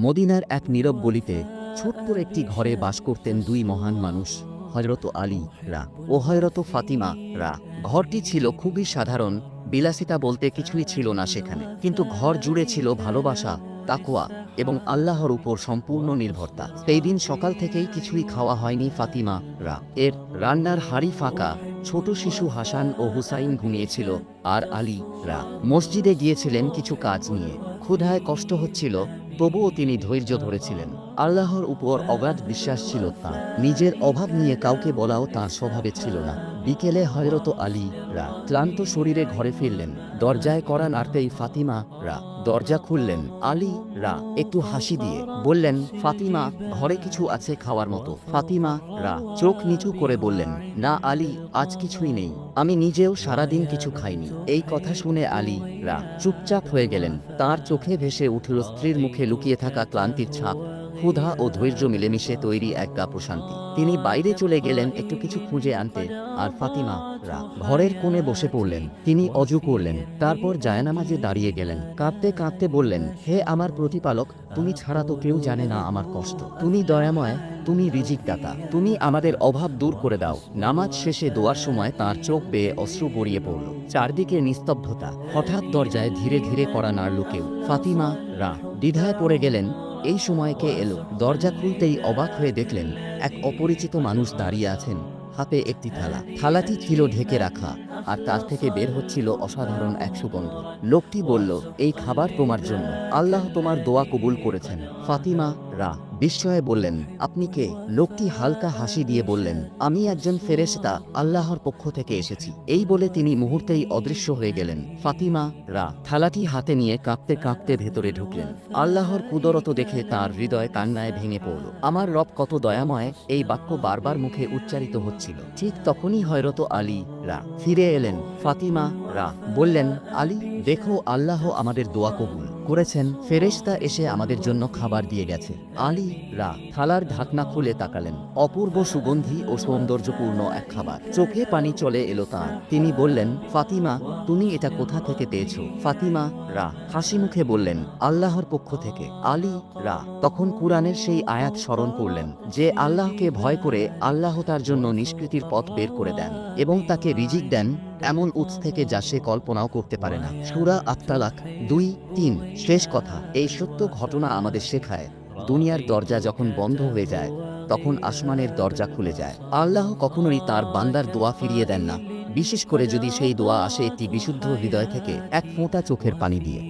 মদিনার এক নীরব গলিতে ছোট্ট একটি ঘরে বাস করতেন দুই মহান মানুষ, হযরত আলী রা ও হযরত ফাতিমা রা। ঘরটি ছিল খুবই সাধারণ, বিলাসিতা বলতে কিছুই ছিল না সেখানে, কিন্তু ঘর জুড়ে ছিল ভালোবাসা, তাকওয়া এবং আল্লাহর উপর সম্পূর্ণ নির্ভরতা। সেই দিন সকাল থেকেই কিছুই খাওয়া হয়নি ফাতিমা রা এর। রান্নার হাড়ি ফাঁকা, ছোট শিশু হাসান ও হুসাইন ঘুমিয়েছিল, আর আলী রা মসজিদে গিয়েছিলেন কিছু কাজ নিয়ে। ক্ষুধায় কষ্ট হচ্ছিল, তবুও তিনি ধৈর্য ধরেছিলেন। আল্লাহর উপর অগাধ বিশ্বাস ছিল তাঁর। নিজের অভাব নিয়ে কাউকে বলাও তাঁর স্বভাবে ছিল না। বিকেলে হযরত আলী রা ক্লান্ত শরীরে ঘরে ফিরলেন। দরজায় কড়া নাড়তেই ফাতিমা রা দরজা খুললেন। আলী রা একটু হাসি দিয়ে বললেন, ফাতিমা, ঘরে কিছু আছে খাওয়ার মতো? ফাতিমা রা চোখ নিচু করে বললেন, না আলী, আজ কিছুই নেই। আমি নিজেও সারাদিন কিছু খাইনি। এই কথা শুনে আলী রা চুপচাপ হয়ে গেলেন। তার চোখে ভেসে উঠল স্ত্রীর মুখে লুকিয়ে থাকা ক্লান্তির ছাপ। ক্ষুধা ও ধৈর্য মিলেমিশে তৈরি এক গা প্রশান্তি। তিনি বাইরে চলে গেলেন একটু কিছু খুঁজে আনতে, আর ফাতিমা রা ঘরের কোণে বসে পড়লেন। তিনি অজু করলেন, তারপর জায়নামাজে দাঁড়িয়ে গেলেন। কাঁদতে কাঁদতে বললেন, হে আমার প্রতিপালক, তুমি ছাড়া তো কেউ জানে না আমার কষ্ট। তুমি দয়াময়, তুমি রিজিক দাতা, তুমি আমাদের অভাব দূর করে দাও। নামাজ শেষে দোয়ার সময় তার চোখ বেয়ে অশ্রু গড়িয়ে পড়ল। চারদিকে নিস্তব্ধতা। হঠাৎ দরজায় ধীরে ধীরে কড়া নাড়ল কেউ। ফাতিমা রা দ্বিধায় পড়ে গেলেন, এই সময় কে এলো? দরজা খুলতেই অবাক হয়ে দেখলেন এক অপরিচিত মানুষ দাঁড়িয়ে আছেন, হাতে একটি থালা। থালাটি ছিল ঢেকে রাখা, আর তার থেকে বের হচ্ছিল অসাধারণ এক সুগন্ধ। লোকটি বলল, এই খাবার তোমার জন্য, আল্লাহ তোমার দোয়া কবুল করেছেন। ফাতিমা রা বিস্ময়ে বললেন, আপনি কে? লোকটি হালকা হাসি দিয়ে বললেন, আমি একজন ফেরেশতা, আল্লাহর পক্ষ থেকে এসেছি। এই বলে তিনি মুহূর্তেই অদৃশ্য হয়ে গেলেন। ফাতিমা রা থালাটি হাতে নিয়ে কাঁপতে কাঁপতে ভেতরে ঢুকলেন। আল্লাহর কুদরত দেখে তার হৃদয় কান্নায় ভেঙে পড়ল। আমার রব কত দয়াময়, এই বাক্য বারবার মুখে উচ্চারিত হচ্ছিল। ঠিক তখনই হযরত আলী রা ফিরে এলেন। ফাতিমা রা বললেন, আলী, দেখো, আল্লাহ আমাদের দোয়া কবুল করেছেন। ফেরেশতা এসে আমাদের জন্য খাবার দিয়ে গেছে। আলী রা থালার ঢাকনা খুলে তাকালেন। অপূর্ব সুগন্ধি ও সৌন্দর্যপূর্ণ এক খাবার। চোখে পানি চলে এলো তাঁর। তিনি বললেন, ফাতিমা, তুমি এটা কোথা থেকে পেয়েছো? ফাতিমা রা হাসি মুখে বললেন, আল্লাহর পক্ষ থেকে। আলী রা তখন কুরআনের সেই আয়াত স্মরণ করলেন, যে আল্লাহকে ভয় করে আল্লাহ তার জন্য নিষ্কৃতির পথ বের করে দেন এবং তাকে রিজিক দেন এমন উৎস থেকে যা সে কল্পনাও করতে পারে না। সূরা আত-তালাক 2:3। শেষ কথা, এই সত্য ঘটনা আমাদের শেখায়, দুনিয়ার দরজা যখন বন্ধ হয়ে যায়, তখন আসমানের দরজা খুলে যায়। আল্লাহ কখনোই তার বান্দার দোয়া ফিরিয়ে দেন না, বিশেষ করে যদি সেই দোয়া আসে একটি বিশুদ্ধ হৃদয় থেকে, এক ফোঁটা চোখের পানি দিয়ে।